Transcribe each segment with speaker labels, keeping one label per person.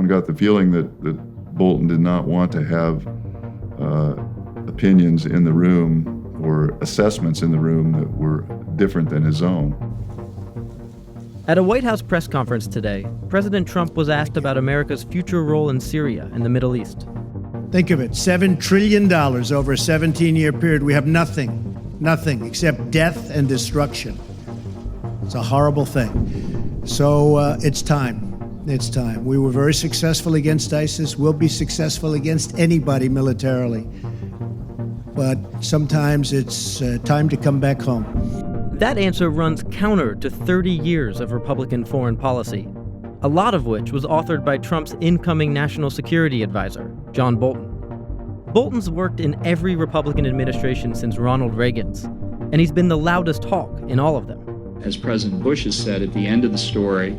Speaker 1: got the feeling that Bolton did not want to have opinions in the room or assessments in the room that were different than his own.
Speaker 2: At a White House press conference today, President Trump was asked about America's future role in Syria and the Middle East.
Speaker 3: Think of it, $7 trillion over a 17-year period. We have nothing except death and destruction. It's a horrible thing. So it's time. It's time. We were very successful against ISIS. We'll be successful against anybody militarily. But sometimes it's time to come back home.
Speaker 2: That answer runs counter to 30 years of Republican foreign policy, a lot of which was authored by Trump's incoming national security advisor, John Bolton. Bolton's worked in every Republican administration since Ronald Reagan's, and he's been the loudest hawk in all of them.
Speaker 4: As President Bush has said at the end of the story,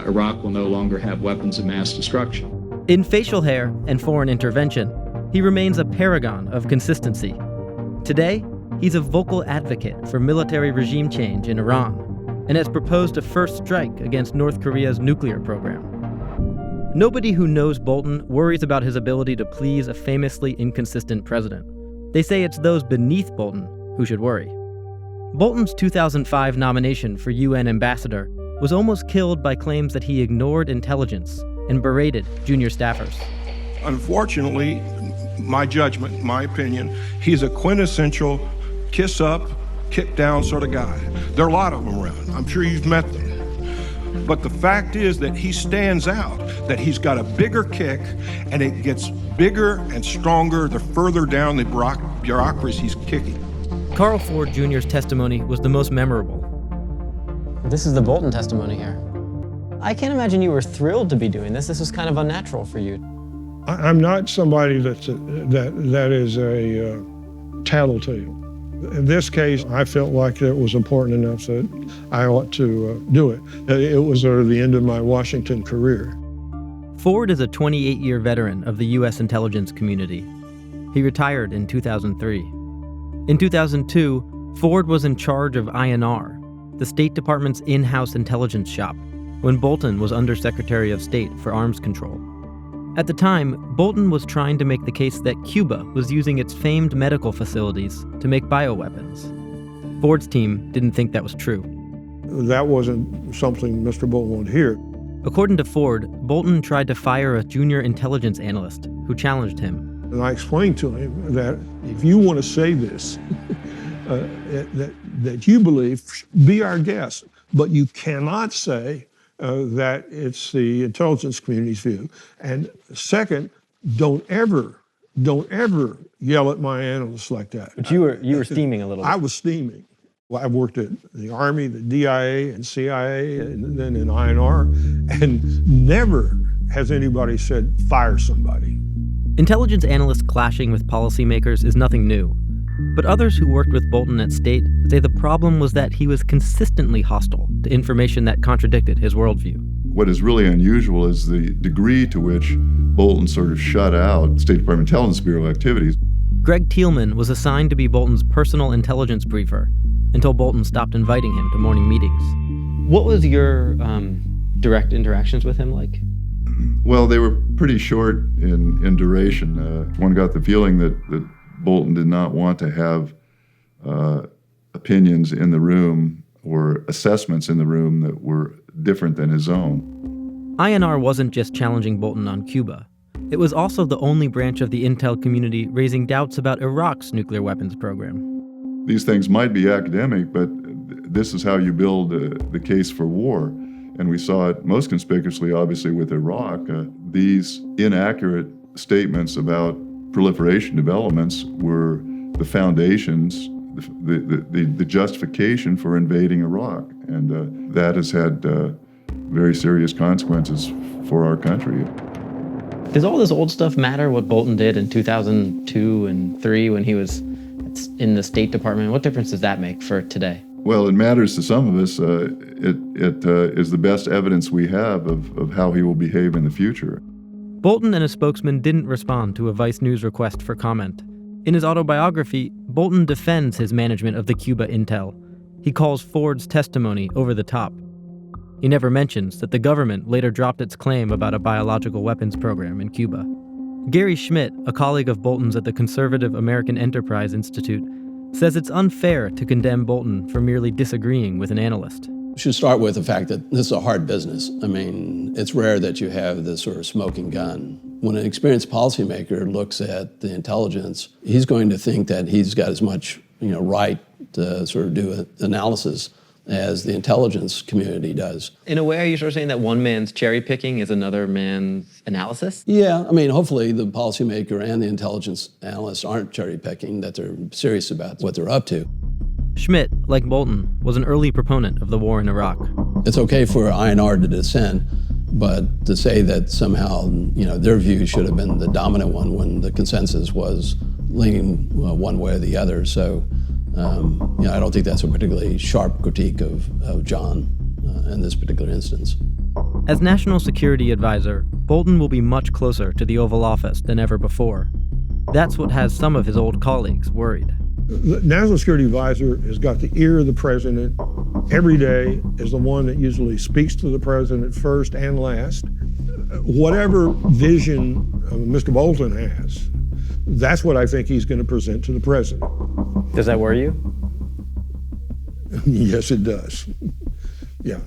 Speaker 4: Iraq will no longer have weapons of mass destruction.
Speaker 2: In facial hair and foreign intervention, he remains a paragon of consistency. Today, he's a vocal advocate for military regime change in Iran and has proposed a first strike against North Korea's nuclear program. Nobody who knows Bolton worries about his ability to please a famously inconsistent president. They say it's those beneath Bolton who should worry. Bolton's 2005 nomination for UN ambassador was almost killed by claims that he ignored intelligence and berated junior staffers.
Speaker 5: Unfortunately, my judgment, my opinion, he's a quintessential kiss up, kick down sort of guy. There are a lot of them around. I'm sure you've met them. But the fact is that he stands out, that he's got a bigger kick, and it gets bigger and stronger the further down the bureaucracy he's kicking.
Speaker 2: Carl Ford Jr.'s testimony was the most memorable.
Speaker 6: This is the Bolton testimony here. I can't imagine you were thrilled to be doing this. This was kind of unnatural for you.
Speaker 7: I'm not somebody that is a tattletale. In this case, I felt like it was important enough that I ought to do it. It was sort of the end of my Washington career.
Speaker 2: Ford is a 28-year veteran of the U.S. intelligence community. He retired in 2003. In 2002, Ford was in charge of INR, the State Department's in-house intelligence shop, when Bolton was Undersecretary of State for Arms Control. At the time, Bolton was trying to make the case that Cuba was using its famed medical facilities to make bioweapons. Ford's team didn't think that was true.
Speaker 7: That wasn't something Mr. Bolton wanted to hear.
Speaker 2: According to Ford, Bolton tried to fire a junior intelligence analyst who challenged him.
Speaker 7: And I explained to him that if you want to say this, that you believe, be our guest, but you cannot say that it's the intelligence community's view. And second, don't ever yell at my analysts like that.
Speaker 6: But you were steaming a little bit.
Speaker 7: I was steaming. Well, I worked at the Army, the DIA, and CIA, and then in INR, and never has anybody said, fire somebody.
Speaker 2: Intelligence analysts clashing with policymakers is nothing new. But others who worked with Bolton at State say the problem was that he was consistently hostile to information that contradicted his worldview.
Speaker 1: What is really unusual is the degree to which Bolton sort of shut out State Department Intelligence Bureau activities.
Speaker 2: Greg Thielman was assigned to be Bolton's personal intelligence briefer until Bolton stopped inviting him to morning meetings. What was your direct interactions with him like?
Speaker 1: Well, they were pretty short in duration. One got the feeling that Bolton did not want to have opinions in the room or assessments in the room that were different than his own.
Speaker 2: INR wasn't just challenging Bolton on Cuba. It was also the only branch of the intel community raising doubts about Iraq's nuclear weapons program.
Speaker 1: These things might be academic, but this is how you build the case for war. And we saw it most conspicuously, obviously, with Iraq. These inaccurate statements about proliferation developments were the foundations, the justification for invading Iraq. And that has had very serious consequences for our country.
Speaker 6: Does all this old stuff matter, what Bolton did in 2002 and 2003 when he was in the State Department? What difference does that make for today?
Speaker 1: Well, it matters to some of us. It is the best evidence we have of how he will behave in the future.
Speaker 2: Bolton and a spokesman didn't respond to a Vice News request for comment. In his autobiography, Bolton defends his management of the Cuba intel. He calls Ford's testimony over the top. He never mentions that the government later dropped its claim about a biological weapons program in Cuba. Gary Schmidt, a colleague of Bolton's at the conservative American Enterprise Institute, says it's unfair to condemn Bolton for merely disagreeing with an analyst.
Speaker 8: We should start with the fact that this is a hard business. I mean, it's rare that you have this sort of smoking gun. When an experienced policymaker looks at the intelligence, he's going to think that he's got as much, right to sort of do an analysis as the intelligence community does.
Speaker 6: In a way, are you sort of saying that one man's cherry picking is another man's analysis?
Speaker 8: Yeah, I mean, hopefully the policymaker and the intelligence analysts aren't cherry picking, that they're serious about what they're up to.
Speaker 2: Schmidt, like Bolton, was an early proponent of the war in Iraq.
Speaker 8: It's okay for INR to dissent, but to say that somehow, their view should have been the dominant one when the consensus was leaning one way or the other. So, I don't think that's a particularly sharp critique of John in this particular instance.
Speaker 2: As National Security Advisor, Bolton will be much closer to the Oval Office than ever before. That's what has some of his old colleagues worried.
Speaker 7: The National Security Advisor has got the ear of the president every day, is the one that usually speaks to the president first and last. Whatever vision Mr. Bolton has, that's what I think he's going to present to the president.
Speaker 6: Does that worry you?
Speaker 7: Yes, it does. Yeah.